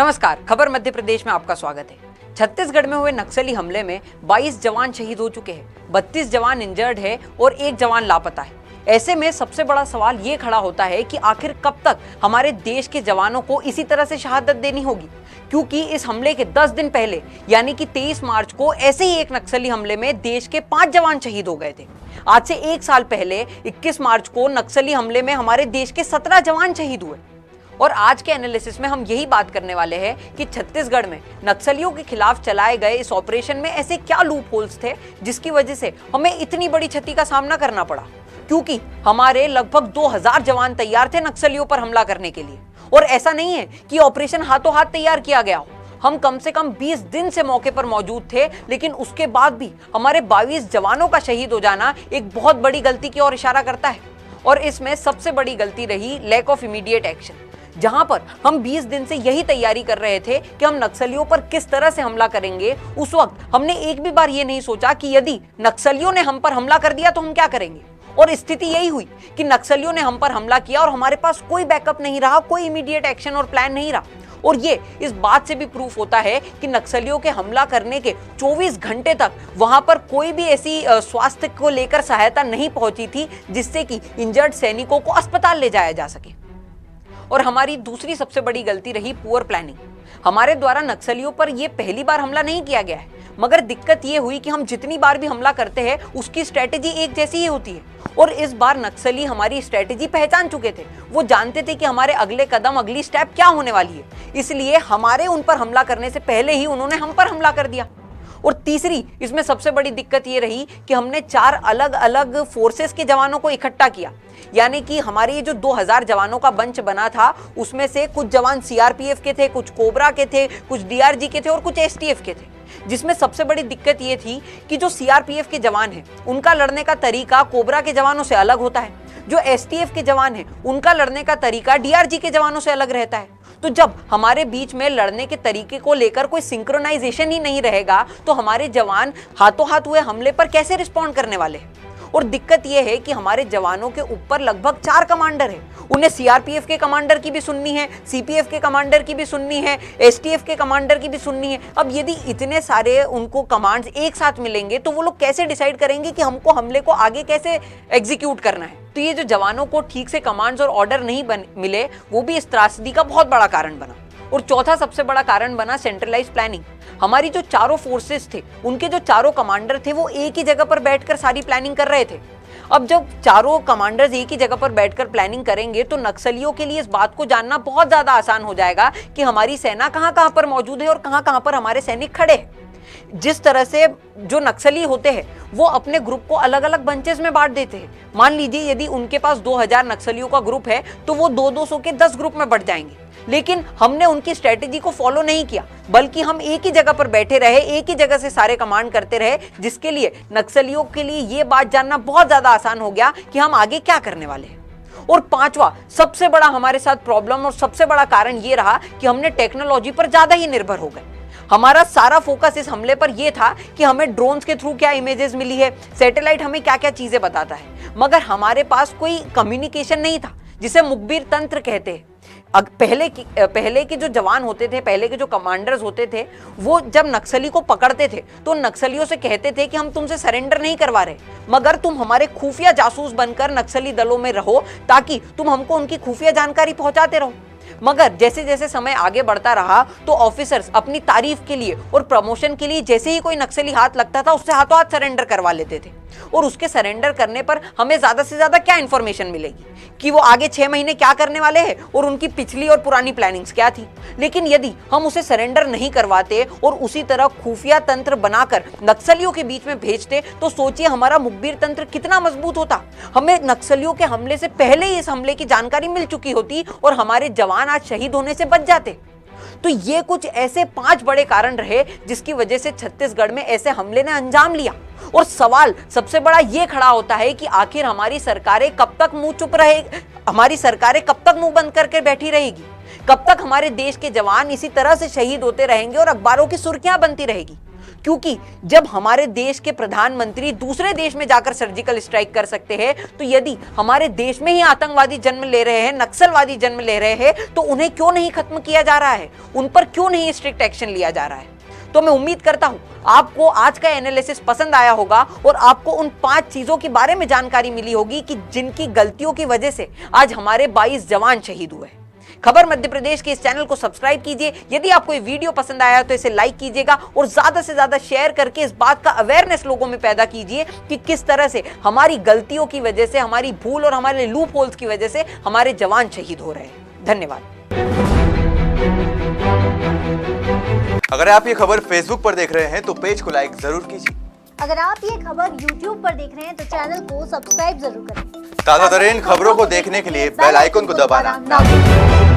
नमस्कार, खबर मध्य प्रदेश में आपका स्वागत है। छत्तीसगढ़ में हुए नक्सली हमले में 22 जवान शहीद हो चुके हैं, 32 जवान इंजर्ड है और 1 जवान लापता है। ऐसे में सबसे बड़ा सवाल ये खड़ा होता है कि आखिर कब तक हमारे देश के जवानों को इसी तरह से शहादत देनी होगी, क्योंकि इस हमले के 10 दिन पहले यानी कि 23 मार्च को ऐसे ही एक नक्सली हमले में देश के 5 जवान शहीद हो गए थे। आज से 1 साल पहले 21 मार्च को नक्सली हमले में हमारे देश के 17 जवान शहीद हुए। और आज के एनालिसिस में हम यही बात करने वाले हैं कि छत्तीसगढ़ में नक्सलियों के खिलाफ चलाए गए इस ऑपरेशन में ऐसे क्या लूप होल्स थे जिसकी वजह से हमें इतनी बड़ी क्षति का सामना करना पड़ा, क्योंकि हमारे लगभग 2000 जवान तैयार थे नक्सलियों पर हमला करने के लिए। और ऐसा नहीं है कि ऑपरेशन हाथों हाथ तैयार किया गया हो, हम कम से कम 20 दिन से मौके पर मौजूद थे, लेकिन उसके बाद भी हमारे 22 जवानों का शहीद हो जाना एक बहुत बड़ी गलती की ओर इशारा करता है। और इसमें सबसे बड़ी गलती रही लैक ऑफ इमीडिएट एक्शन, जहां पर हम 20 दिन से यही तैयारी कर रहे थे कि हम नक्सलियों पर किस तरह से हमला करेंगे। उस वक्त हमने एक भी बार ये नहीं सोचा कि यदि नक्सलियों ने हम पर हमला कर दिया तो हम क्या करेंगे। और स्थिति यही हुई कि नक्सलियों ने हम पर हमला किया और हमारे पास कोई बैकअप नहीं रहा, कोई इमीडिएट एक्शन और प्लान नहीं रहा। और ये इस बात से भी प्रूफ होता है कि नक्सलियों के हमला करने के 24 घंटे तक वहां पर कोई भी ऐसी स्वास्थ्य को लेकर सहायता नहीं पहुंची थी जिससे कि इंजर्ड सैनिकों को अस्पताल ले जाया जा सके। और हमारी दूसरी सबसे बड़ी गलती रही पुअर प्लानिंग। हमारे द्वारा नक्सलियों पर यह पहली बार हमला नहीं किया गया है, मगर दिक्कत यह हुई कि हम जितनी बार भी हमला करते हैं उसकी स्ट्रेटेजी एक जैसी ही होती है। और इस बार नक्सली हमारी स्ट्रेटेजी पहचान चुके थे, वो जानते थे कि हमारे अगले कदम, अगली स्टेप क्या होने वाली है, इसलिए हमारे उन पर हमला करने से पहले ही उन्होंने हम पर हमला कर दिया। और तीसरी इसमें सबसे बड़ी दिक्कत ये रही कि हमने 4 अलग अलग फोर्सेस के जवानों को इकट्ठा किया, यानी कि हमारे ये जो 2000 जवानों का बंच बना था उसमें से कुछ जवान सीआरपीएफ के थे, कुछ कोबरा के थे, कुछ डीआरजी के थे और कुछ एसटीएफ के थे। जिसमें सबसे बड़ी दिक्कत ये थी कि जो सीआरपीएफ के जवान हैं उनका लड़ने का तरीका कोबरा के जवानों से अलग होता है, जो एसटीएफ के जवान हैं उनका लड़ने का तरीका डीआरजी के जवानों से अलग रहता है। तो जब हमारे बीच में लड़ने के तरीके को लेकर कोई सिंक्रोनाइजेशन ही नहीं रहेगा तो हमारे जवान हाथों हाथ हुए हमले पर कैसे रिस्पॉन्ड करने वाले हैं। और दिक्कत यह है कि हमारे जवानों के ऊपर लगभग 4 कमांडर हैं, उन्हें सीआरपीएफ के कमांडर की भी सुननी है, सीपीएफ के कमांडर की भी सुननी है, एसटीएफ के कमांडर की भी सुननी है। अब यदि इतने सारे उनको कमांड्स एक साथ मिलेंगे तो वो लोग कैसे डिसाइड करेंगे कि हमको हमले को आगे कैसे एग्जीक्यूट करना है। तो ये जो जवानों को ठीक से कमांड्स और ऑर्डर नहीं मिले वो भी इस त्रासदी का बहुत बड़ा कारण बना। और चौथा सबसे बड़ा कारण बना सेंट्रलाइज प्लानिंग। हमारी जो चारों फोर्सेस थे उनके जो चारों कमांडर थे वो एक ही जगह पर बैठकर सारी प्लानिंग कर रहे थे। अब जब चारों कमांडर्स एक ही जगह पर बैठकर प्लानिंग करेंगे तो नक्सलियों के लिए इस बात को जानना बहुत ज्यादा आसान हो जाएगा कि हमारी सेना कहां पर मौजूद है और कहां पर हमारे सैनिक खड़े हैं। जिस तरह से जो नक्सली होते हैं वो अपने ग्रुप को अलग अलग बंचेस में बांट देते हैं। मान लीजिए यदि उनके पास 2000 नक्सलियों का ग्रुप है तो वो 200-200 के 10 ग्रुप में बढ़ जाएंगे। लेकिन हमने उनकी स्ट्रेटेजी को फॉलो नहीं किया, बल्कि हम एक ही जगह पर बैठे रहे, एक ही जगह से सारे कमांड करते रहे, जिसके लिए नक्सलियों के लिए ये बात जानना बहुत ज्यादा आसान हो गया कि हम आगे क्या करने वाले हैं। और पांचवा सबसे बड़ा हमारे साथ प्रॉब्लम और सबसे बड़ा कारण ये रहा कि हमने टेक्नोलॉजी पर ज्यादा ही निर्भर हो गए। हमारा सारा फोकस इस हमले पर यह था कि हमें ड्रोन्स के थ्रू क्या इमेजेस मिली है, सैटेलाइट हमें क्या क्या चीजें बताता है, मगर हमारे पास कोई कम्युनिकेशन नहीं था जिसे मुखबिर तंत्र कहते हैं। पहले के जो जवान होते थे, पहले के जो कमांडर्स होते थे, वो जब नक्सली को पकड़ते थे तो नक्सलियों से कहते थे कि हम तुमसे सरेंडर नहीं करवा रहे, मगर तुम हमारे खुफिया जासूस बनकर नक्सली दलों में रहो ताकि तुम हमको उनकी खुफिया जानकारी पहुंचाते रहो। मगर जैसे जैसे समय आगे बढ़ता रहा तो ऑफिसर्स अपनी तारीफ के लिए और प्रमोशन के लिए जैसे ही कोई नक्सली हाथ लगता था उससे हाथों हाथ सरेंडर करवा लेते थे। और उसके सरेंडर करने पर हमें ज्यादा से ज्यादा क्या इंफॉर्मेशन मिलेगी कि वो आगे 6 महीने क्या करने वाले हैं और उनकी पिछली और पुरानी प्लानिंग्स क्या थी। लेकिन यदि हम उसे सरेंडर नहीं करवाते और उसी तरह खुफिया तंत्र बनाकर नक्सलियों के बीच में भेजते तो सोचिए हमारा मुखबिर तंत्र कितना मजबूत होता। हमें नक्सलियों के हमले से पहले ही इस हमले की जानकारी मिल चुकी होती और हमारे जवान आज शहीद होने से बच जाते। तो ये कुछ ऐसे 5 बड़े कारण रहे जिसकी वजह से छत्तीसगढ़ में ऐसे हमले ने अंजाम लिया। और सवाल सबसे बड़ा ये खड़ा होता है कि आखिर हमारी सरकारें कब तक मुंह चुप रहे, हमारी सरकारें कब तक मुंह बंद करके बैठी रहेगी, कब तक हमारे देश के जवान इसी तरह से शहीद होते रहेंगे और अखबारों की सुर्खियां बनती रहेगी। क्योंकि जब हमारे देश के प्रधानमंत्री दूसरे देश में जाकर सर्जिकल स्ट्राइक कर सकते हैं, तो यदि हमारे देश में ही आतंकवादी जन्म ले रहे हैं, नक्सलवादी जन्म ले रहे हैं, तो उन्हें क्यों नहीं खत्म किया जा रहा है, उन पर क्यों नहीं स्ट्रिक्ट एक्शन लिया जा रहा है। तो मैं उम्मीद करता हूं आपको आज का एनालिसिस पसंद आया होगा और आपको उन 5 चीजों के बारे में जानकारी मिली होगी कि जिनकी गलतियों की वजह से आज हमारे 22 जवान शहीद हुए। खबर मध्य प्रदेश के इस चैनल को सब्सक्राइब कीजिए। यदि आपको ये वीडियो पसंद आया तो इसे लाइक कीजिएगा और ज्यादा से ज्यादा शेयर करके इस बात का अवेयरनेस लोगों में पैदा कीजिए कि किस तरह से हमारी गलतियों की वजह से, हमारी भूल और हमारे लूप होल्स की वजह से हमारे जवान शहीद हो रहे हैं। धन्यवाद। अगर आप ये खबर फेसबुक पर देख रहे हैं तो पेज को लाइक जरूर कीजिए। अगर आप ये खबर YouTube पर देख रहे हैं तो चैनल को सब्सक्राइब जरूर करें। ताज़ा तरीन खबरों को देखने के लिए बेल आइकन को दबाना ना भूलें।